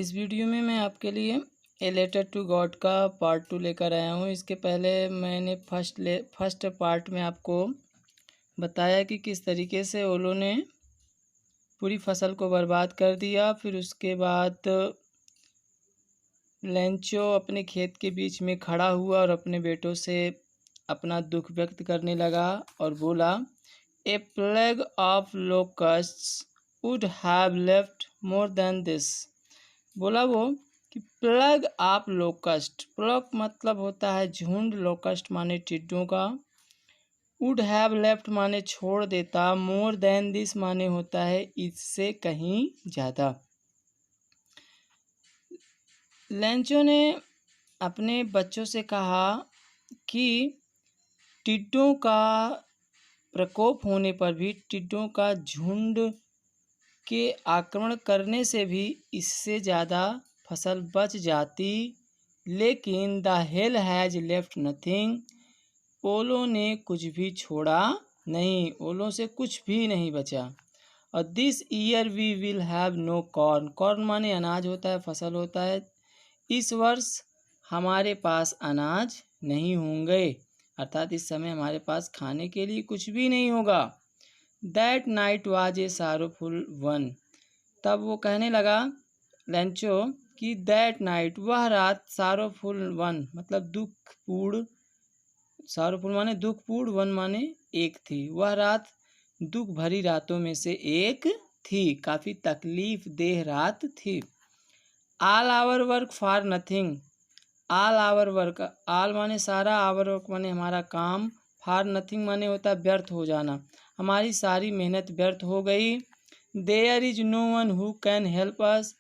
इस वीडियो में मैं आपके लिए ए लेटर टू गॉड का पार्ट 2 लेकर आया हूँ। इसके पहले मैंने फर्स्ट पार्ट में आपको बताया कि किस तरीके से ओलो ने पूरी फसल को बर्बाद कर दिया। फिर उसके बाद लेंचो अपने खेत के बीच में खड़ा हुआ और अपने बेटों से अपना दुख व्यक्त करने लगा और बोला, a plague of locusts would have left more than this. बोला वो कि प्लग आप लोकस्ट, प्लग मतलब होता है झुंड, लोकस्ट माने टिड्डों का, वुड हैव लेफ्ट माने छोड़ देता, मोर देन दिस माने होता है इससे कहीं ज़्यादा। लेंचो ने अपने बच्चों से कहा कि टिड्डों का प्रकोप होने पर भी, टिड्डों का झुंड के आक्रमण करने से भी इससे ज़्यादा फसल बच जाती, लेकिन the hell has left nothing, ओलों ने कुछ भी छोड़ा नहीं, ओलों से कुछ भी नहीं बचा। और this year we will have no corn, corn माने अनाज होता है, फसल होता है। इस वर्ष हमारे पास अनाज नहीं होंगे, अर्थात इस समय हमारे पास खाने के लिए कुछ भी नहीं होगा। That night was a sorrowful one, तब वो कहने लगा लेंचो कि दैट नाइट वह रात, सारोफुल वन मतलब दुखपूर्ण, सारोफुल माने दुखपूर्ण, वन माने एक थी, वह रात दुख भरी रातों में से एक थी, काफ़ी तकलीफ देह रात थी। All our work for nothing, all our work, all माने सारा, आवर वर्क माने हमारा काम, फॉर नथिंग माने होता है व्यर्थ हो जाना, हमारी सारी मेहनत व्यर्थ हो गई। There is no one who can help us,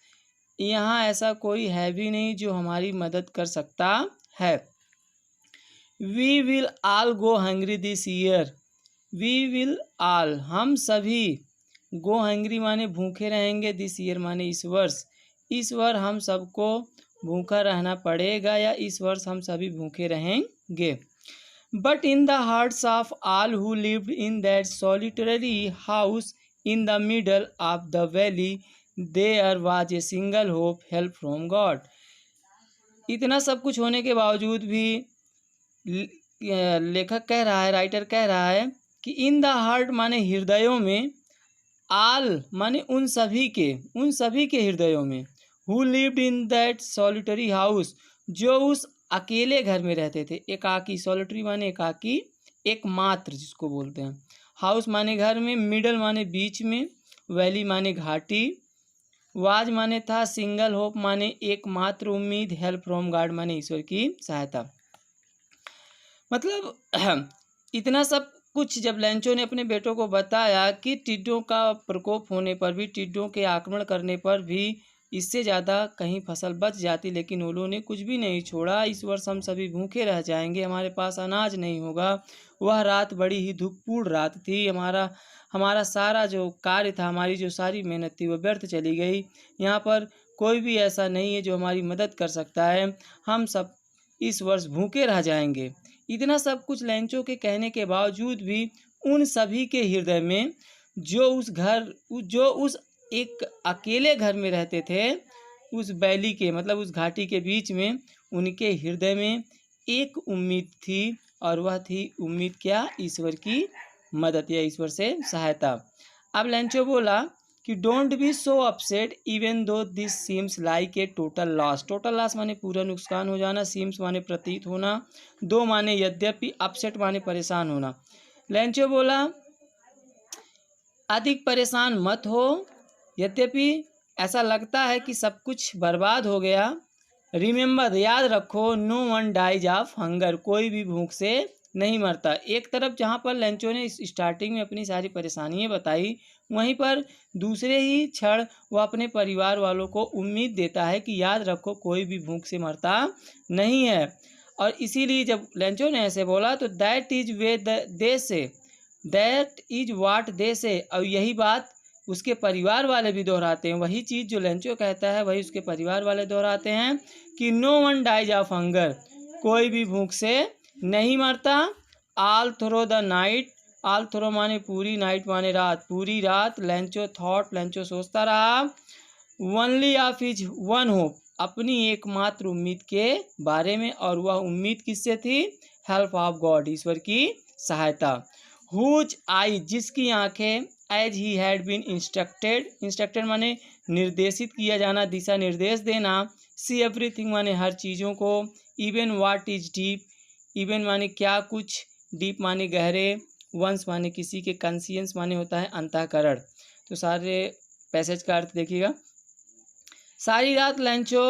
यहाँ ऐसा कोई है भी नहीं जो हमारी मदद कर सकता है। We will all go hungry this year, we will all हम सभी, गो हंग्री माने भूखे रहेंगे, दिस ईयर माने इस वर्ष, इस वर्ष हम सबको भूखा रहना पड़ेगा या इस वर्ष हम सभी भूखे रहेंगे। But in the hearts of all who lived in that solitary house in the middle of the valley there was a single hope, help from God. इतना सब कुछ होने के बावजूद भी लेखक कह रहा है, राइटर कह रहा है कि इन द हार्ट माने हृदयों में, आल माने उन सभी के हृदयों में, who lived in that solitary house जो उस अकेले घर में रहते थे, एकाकी, सॉलिटरी माने एकाकी, एकमात्र जिसको बोलते हैं, हाउस माने घर में, मिडल माने बीच में, वैली माने घाटी, वाज माने था, सिंगल होप माने एकमात्र उम्मीद, हेल्प फ्रॉम गॉड माने ईश्वर की सहायता। मतलब इतना सब कुछ जब लेंचो ने अपने बेटों को बताया कि टिड्डों का प्रकोप होने पर भी, टिड्डों के आक्रमण करने पर भी इससे ज़्यादा कहीं फसल बच जाती, लेकिन ओलों ने कुछ भी नहीं छोड़ा, इस वर्ष हम सभी भूखे रह जाएंगे, हमारे पास अनाज नहीं होगा। वह रात बड़ी ही दुखपूर्ण रात थी, हमारा सारा जो कार्य था, हमारी जो सारी मेहनत थी वो व्यर्थ चली गई। यहाँ पर कोई भी ऐसा नहीं है जो हमारी मदद कर सकता है, हम सब इस वर्ष भूखे रह जाएंगे। इतना सब कुछ लेंचो के कहने के बावजूद भी उन सभी के हृदय में, जो उस एक अकेले घर में रहते थे, उस वैली के मतलब उस घाटी के बीच में, उनके हृदय में एक उम्मीद थी, और वह थी उम्मीद क्या? ईश्वर की मदद या ईश्वर से सहायता। अब लेंचो बोला कि don't be so upset even though this seems like a total loss, total loss माने पूरा नुकसान हो जाना, सीम्स माने प्रतीत होना, दो माने यद्यपि, अपसेट माने परेशान होना। लेंचो बोला अधिक परेशान मत हो, यद्यपि ऐसा लगता है कि सब कुछ बर्बाद हो गया। रिमेंबर याद रखो, no one dies of hunger, कोई भी भूख से नहीं मरता। एक तरफ जहाँ पर लेंचो ने स्टार्टिंग में अपनी सारी परेशानियाँ बताई, वहीं पर दूसरे ही क्षण वह अपने परिवार वालों को उम्मीद देता है कि याद रखो कोई भी भूख से मरता नहीं है। और इसीलिए जब लेंचो ने ऐसे बोला तो दैट इज वे दे से, दैट इज वाट दे से, और यही बात उसके परिवार वाले भी दोहराते हैं, वही चीज़ जो लेंचो कहता है वही उसके परिवार वाले दोहराते हैं कि no one dies of hunger, कोई भी भूख से नहीं मरता। All through the night, all through माने पूरी, नाइट माने रात, पूरी रात लेंचो थॉट, लेंचो सोचता रहा, only of his one hope, अपनी एकमात्र उम्मीद के बारे में, और वह उम्मीद किससे थी? हेल्प ऑफ गॉड, ईश्वर की सहायता। हुज आई, जिसकी आंखें, as he had been instructed, instructed माने निर्देशित किया जाना, दिशा निर्देश देना। सी एवरीथिंग माने हर चीज़ों को। Even what is deep, even माने क्या कुछ, डीप माने गहरे, वंस माने किसी के, कंसियंस माने होता है अंतःकरण। तो सारे पैसेज का अर्थ देखिएगा। सारी रात लैंचो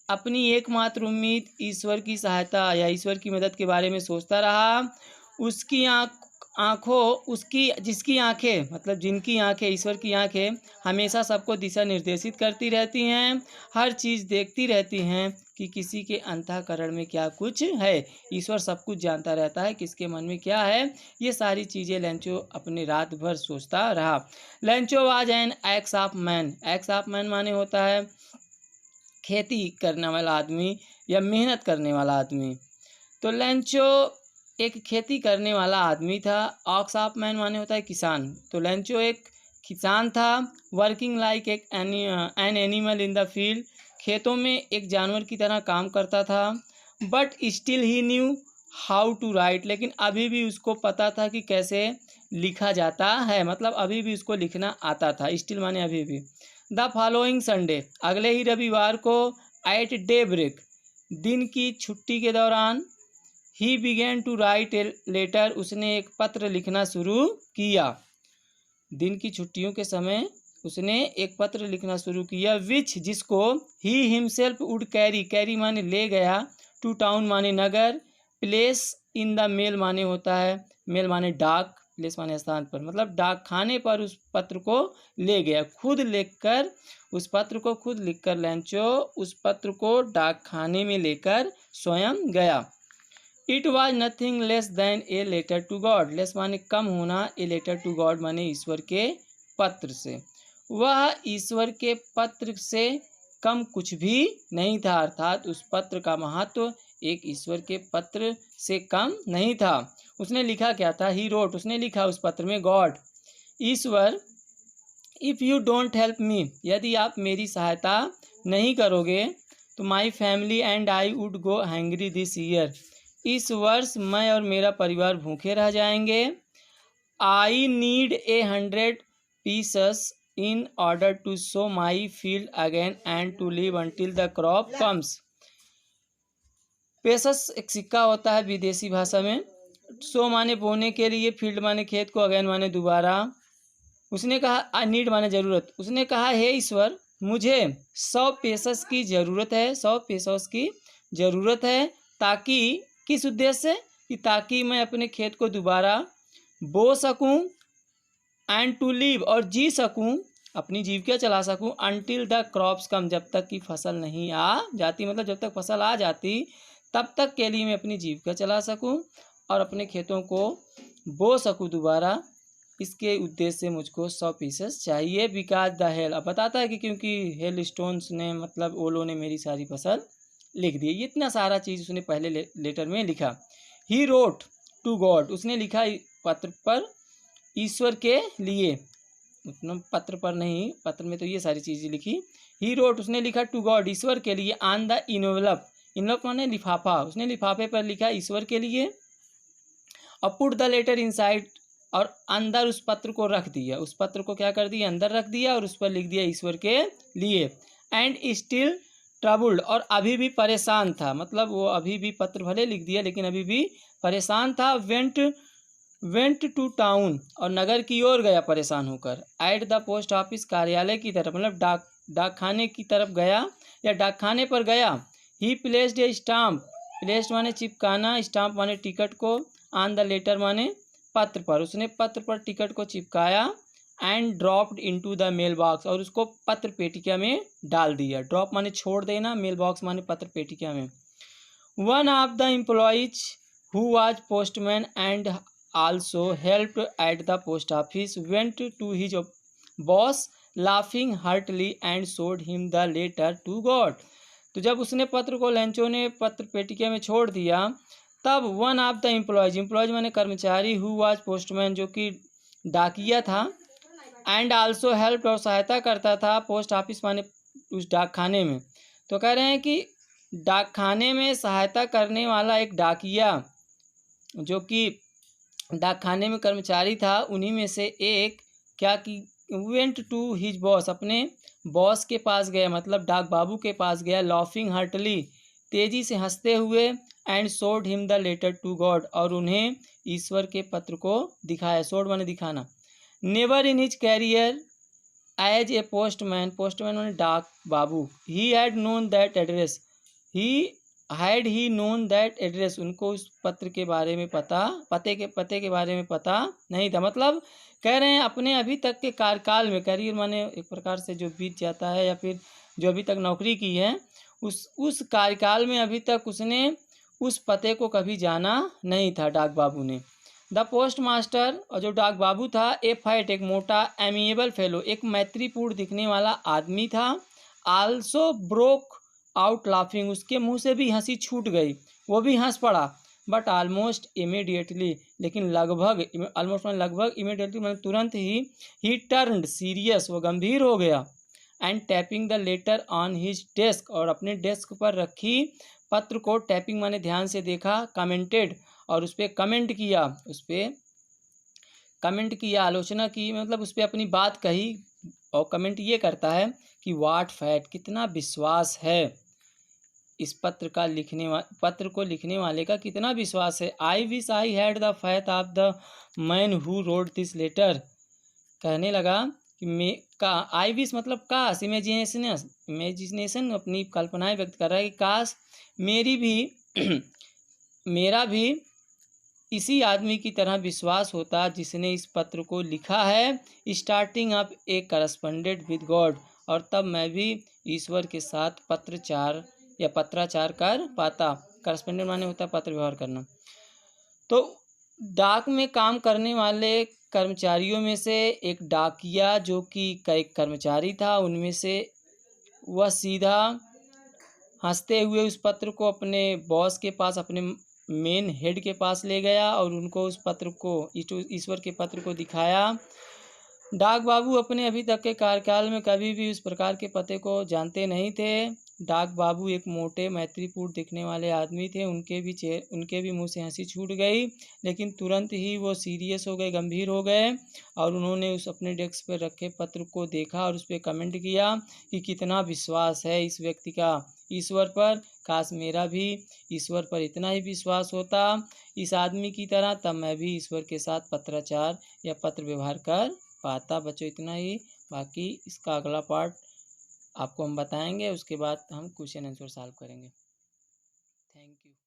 अपनी एकमात्र उम्मीद ईश्वर की सहायता या ईश्वर की मदद के बारे में सोचता रहा। उसकी जिसकी आंखें मतलब जिनकी आंखें, ईश्वर की आंखें हमेशा सबको दिशा निर्देशित करती रहती हैं, हर चीज़ देखती रहती हैं कि किसी के अंतःकरण में क्या कुछ है। ईश्वर सब कुछ जानता रहता है, किसके मन में क्या है। ये सारी चीज़ें लैंचो अपने रात भर सोचता रहा। लैंचो was an x of man, x of man माने होता है खेती करने वाला आदमी या मेहनत करने वाला आदमी। तो लैंचो एक खेती करने वाला आदमी था। ऑक्स ऑफ मैन माने होता है किसान। तो लैंचो एक किसान था। Working like an animal in the field, खेतों में एक जानवर की तरह काम करता था। But still he knew how to write, लेकिन अभी भी उसको पता था कि कैसे लिखा जाता है, मतलब अभी भी उसको लिखना आता था। स्टिल माने अभी भी। द फॉलोइंग संडे, अगले ही रविवार को, एट डे ब्रेक, दिन की छुट्टी के दौरान, he began to write a letter, उसने एक पत्र लिखना शुरू किया। दिन की छुट्टियों के समय उसने एक पत्र लिखना शुरू किया। विच, जिसको, he himself would carry, carry माने ले गया, टू टाउन माने नगर, प्लेस इन द मेल माने होता है, मेल माने डाक, प्लेस माने स्थान पर, मतलब डाक खाने पर उस पत्र को ले गया। खुद लिखकर, उस पत्र को खुद लिखकर लैंचो उस पत्र को डाक खाने में लेकर स्वयं गया। It was nothing less than a letter to God, less माने कम होना, ए लेटर टू गॉड माने ईश्वर के पत्र से। वह ईश्वर के पत्र से कम कुछ भी नहीं था, अर्थात उस पत्र का महत्व एक ईश्वर के पत्र से कम नहीं था। उसने लिखा क्या था? ही रोट, उसने लिखा उस पत्र में, God, Ishwar, if you don't help me, यदि आप मेरी सहायता नहीं करोगे तो my family and I would go hangry this year, इस वर्ष मैं और मेरा परिवार भूखे रह जाएंगे। I need 100 pieces in order to sow my field again and to live until the crop comes। पेसस एक सिक्का होता है विदेशी भाषा में। सो माने बोने के लिए, फील्ड माने खेत को, अगेन माने दोबारा। उसने कहा, आई नीड माने ज़रूरत। उसने कहा, हे ईश्वर, मुझे 100 पेसस की ज़रूरत है, 100 पेसस की ज़रूरत है, ताकि, किस उद्देश्य से? कि ताकि मैं अपने खेत को दोबारा बो सकूं, एंड टू लिव, और जी सकूं, अपनी जीविका चला सकूं, अनटिल द क्रॉप्स कम, जब तक कि फसल नहीं आ जाती, मतलब जब तक फसल आ जाती तब तक के लिए मैं अपनी जीविका चला सकूं और अपने खेतों को बो सकूं दोबारा। इसके उद्देश्य से मुझको 100 पीसेस चाहिए। बिकॉज द हेल, अब बताता है कि क्योंकि हेल स्टोन्स ने, मतलब ओलों ने मेरी सारी फसल लिख दी। इतना सारा चीज़ उसने पहले लेटर में लिखा। ही रोट टू गॉड, उसने लिखा पत्र पर ईश्वर के लिए, उतना पत्र पर नहीं, पत्र में तो ये सारी चीज़ें लिखी। ही रोट, उसने लिखा, टू गॉड, ईश्वर के लिए, ऑन द इनवेलप, इनवेलप माने लिफाफा, उसने लिफाफे पर लिखा ईश्वर के लिए, और पुट द लेटर इनसाइड, और अंदर उस पत्र को रख दिया। उस पत्र को क्या कर दिया? अंदर रख दिया, और उस पर लिख दिया ईश्वर के लिए। एंड स्टिल ट्रबल्ड, और अभी भी परेशान था, मतलब वो अभी भी पत्र भले लिख दिया लेकिन अभी भी परेशान था। वेंट टू टाउन, और नगर की ओर गया परेशान होकर। एट द पोस्ट ऑफिस, कार्यालय की तरफ, मतलब डाकखाने की तरफ गया या डाकखाने पर गया। He placed a stamp, placed माने चिपकाना, स्टाम्प माने टिकट को, ऑन द लेटर माने पत्र पर, उसने पत्र पर टिकट को चिपकाया। And dropped into the mail box, और उसको पत्र पेटिका में डाल दिया। ड्रॉप माने छोड़ देना, मेल बॉक्स माने पत्र पेटिका में। One of the employees who was postman and also helped at the post office went to his boss laughing heartily and showed him the letter to God. तो जब उसने पत्र को, लैंचो ने पत्र पेटिका में छोड़ दिया, तब one of the employees, employees माने कर्मचारी, हु वाज पोस्टमैन, जो कि डाकिया था, एंड आल्सो हेल्प, और सहायता करता था, पोस्ट ऑफिस माने उस डाकखाने में। तो कह रहे हैं कि डाकखाने में सहायता करने वाला एक डाकिया जो कि डाकखाने में कर्मचारी था, उन्हीं में से एक क्या कि वेंट टू हिज बॉस, अपने बॉस के पास गया, मतलब डाक बाबू के पास गया, लॉफिंग हार्टली, तेजी से हंसते हुए, and showed him the letter to God, और उन्हें ईश्वर के पत्र को दिखाया। शोड माने दिखाना। Never in his career as a postman, postman माने डाक बाबू, he had known that address, he had he known that address, उनको उस पत्र के बारे में पते के बारे में पता नहीं था। मतलब कह रहे हैं अपने अभी तक के कार्यकाल में, कैरियर माने एक प्रकार से जो बीत जाता है या फिर जो अभी तक नौकरी की है, उस कार्यकाल में अभी तक उसने उस पते को कभी जाना नहीं था डाक बाबू ने। द पोस्ट मास्टर, और जो डाक बाबू था, ए फैट, एक मोटा, एमिएबल फेलो, एक मैत्रीपूर्ण दिखने वाला आदमी था। आल्सो ब्रोक आउट लाफिंग, उसके मुंह से भी हंसी छूट गई, वो भी हंस पड़ा। बट ऑलमोस्ट इमीडिएटली, लेकिन लगभग, ऑलमोस्ट लगभग इमीडिएटली मतलब तुरंत ही टर्न्ड सीरियस, वो गंभीर हो गया। And tapping the later on his desk, और अपने डेस्क पर रखी पत्र को, टैपिंग माने ध्यान से देखा, कमेंटेड, और उस पर कमेंट किया, आलोचना की, मतलब उस पर अपनी बात कही। और कमेंट ये करता है कि वाट फैट, कितना विश्वास है इस पत्र को लिखने वाले का कितना विश्वास है। I wish I had the faith of the man who wrote this letter, कहने लगा कि आई विश मतलब काश, इमेजिनेशन अपनी कल्पनाएं व्यक्त कर रहा है कि काश मेरी भी मेरा भी इसी आदमी की तरह विश्वास होता जिसने इस पत्र को लिखा है, starting up A correspondent with God, और तब मैं भी ईश्वर के साथ पत्राचार कर पाता। करस्पॉन्डेंट माने होता है पत्र व्यवहार करना। तो डाक में काम करने वाले कर्मचारियों में से एक डाकिया जो कि एक कर्मचारी था, उनमें से वह सीधा हंसते हुए उस पत्र को अपने बॉस के पास, अपने मेन हेड के पास ले गया और उनको उस पत्र को, ईश्वर के पत्र को दिखाया। डाक बाबू अपने अभी तक के कार्यकाल में कभी भी उस प्रकार के पते को जानते नहीं थे। डाक बाबू एक मोटे, मैत्रीपूर्ण दिखने वाले आदमी थे, उनके भी मुंह से हंसी छूट गई, लेकिन तुरंत ही वो सीरियस हो गए, गंभीर हो गए, और उन्होंने उस अपने डेस्क पर रखे पत्र को देखा और उस पर कमेंट किया कि कितना विश्वास है इस व्यक्ति का ईश्वर पर, काश मेरा भी ईश्वर पर इतना ही विश्वास होता इस आदमी की तरह, तब मैं भी ईश्वर के साथ पत्राचार या पत्र व्यवहार कर पाता। बच्चों इतना ही, बाकी इसका अगला पार्ट आपको हम बताएंगे, उसके बाद हम क्वेश्चन आंसर सॉल्व करेंगे। Thank you.